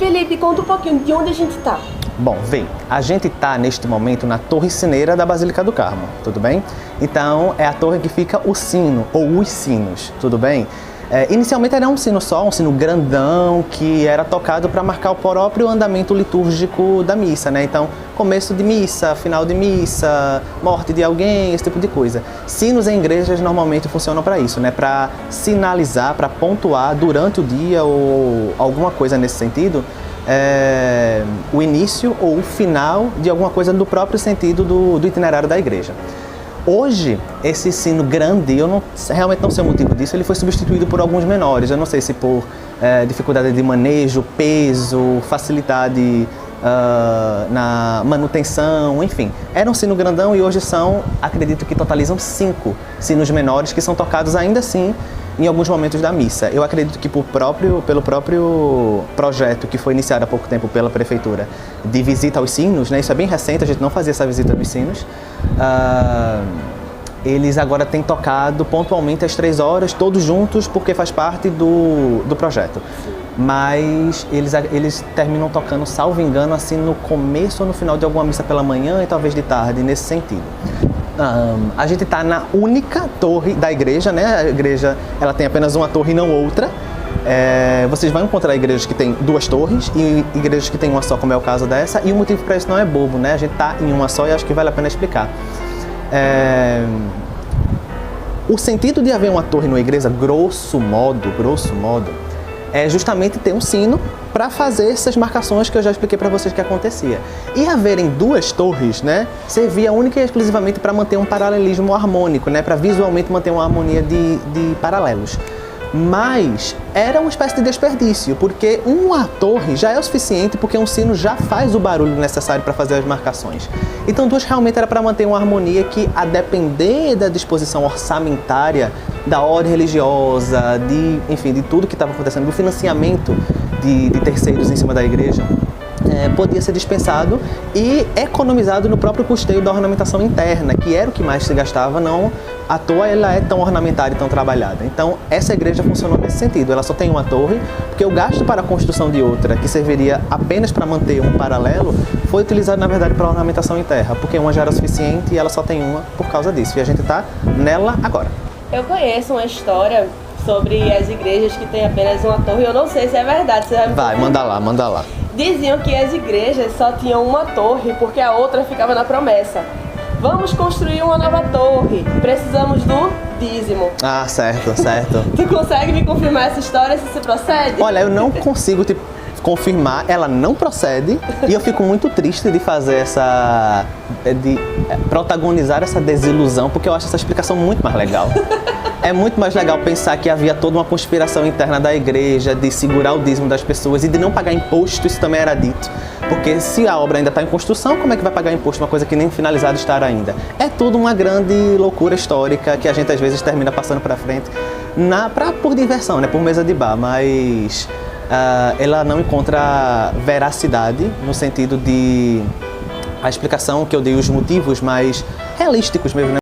Felipe, conta um pouquinho de onde a gente está. Bom, vem, a gente está neste momento na Torre Sineira da Basílica do Carmo, tudo bem? Então, é a torre que fica o sino, ou os sinos, tudo bem? Inicialmente era um sino só, um sino grandão, que era tocado para marcar o próprio andamento litúrgico da missa, né? Então, começo de missa, final de missa, morte de alguém, esse tipo de coisa. Sinos em igrejas normalmente funcionam para isso, né? Para sinalizar, para pontuar durante o dia ou alguma coisa nesse sentido, o início ou o final de alguma coisa no próprio sentido do itinerário da igreja. Hoje, esse sino grande, eu realmente não sei o motivo disso, ele foi substituído por alguns menores. Eu não sei se por dificuldade de manejo, peso, facilidade na manutenção, enfim. Era um sino grandão e hoje são, acredito que totalizam 5 sinos menores que são tocados ainda assim em alguns momentos da missa. Eu acredito que pelo próprio projeto que foi iniciado há pouco tempo pela prefeitura de visita aos sinos, né, isso é bem recente, a gente não fazia essa visita nos sinos, eles agora têm tocado pontualmente às 3 horas, todos juntos, porque faz parte do projeto. Mas eles terminam tocando, salvo engano, assim no começo ou no final de alguma missa pela manhã e talvez de tarde, nesse sentido. A gente está na única torre da igreja, né? A igreja ela tem apenas uma torre e não outra. Vocês vão encontrar igrejas que têm 2 torres e igrejas que têm uma só, como é o caso dessa. E o motivo para isso não é bobo, né? A gente está em uma só e acho que vale a pena explicar. O sentido de haver uma torre numa igreja, grosso modo, é justamente ter um sino para fazer essas marcações que eu já expliquei para vocês que acontecia. E haverem 2 torres, né, servia única e exclusivamente para manter um paralelismo harmônico, né, para visualmente manter uma harmonia de paralelos. Mas era uma espécie de desperdício, porque uma torre já é o suficiente, porque um sino já faz o barulho necessário para fazer as marcações. Então 2 realmente era para manter uma harmonia que, a depender da disposição orçamentária, da ordem religiosa, enfim, de tudo que estava acontecendo, do financiamento de terceiros em cima da igreja, podia ser dispensado e economizado no próprio custeio da ornamentação interna, que era o que mais se gastava, não à toa ela é tão ornamentada e tão trabalhada. Então, essa igreja funcionou nesse sentido, ela só tem uma torre, porque o gasto para a construção de outra, que serviria apenas para manter um paralelo, foi utilizado, na verdade, para a ornamentação interna, porque uma já era suficiente e ela só tem uma por causa disso, e a gente está nela agora. Eu conheço uma história sobre as igrejas que têm apenas uma torre, eu não sei se é verdade. Vai, manda lá. Diziam que as igrejas só tinham uma torre porque a outra ficava na promessa. Vamos construir uma nova torre, precisamos do dízimo. Ah, certo. Tu consegue me confirmar essa história, se isso procede? Olha, eu não consigo te confirmar, ela não procede e eu fico muito triste de fazer de protagonizar essa desilusão, porque eu acho essa explicação muito mais legal. É muito mais legal pensar que havia toda uma conspiração interna da igreja de segurar o dízimo das pessoas e de não pagar imposto, isso também era dito. Porque se a obra ainda está em construção, como é que vai pagar imposto? Uma coisa que nem finalizada está ainda. É tudo uma grande loucura histórica que a gente às vezes termina passando para frente por diversão, né? Por mesa de bar, mas ela não encontra veracidade no sentido de a explicação que eu dei, os motivos mais realísticos mesmo, né?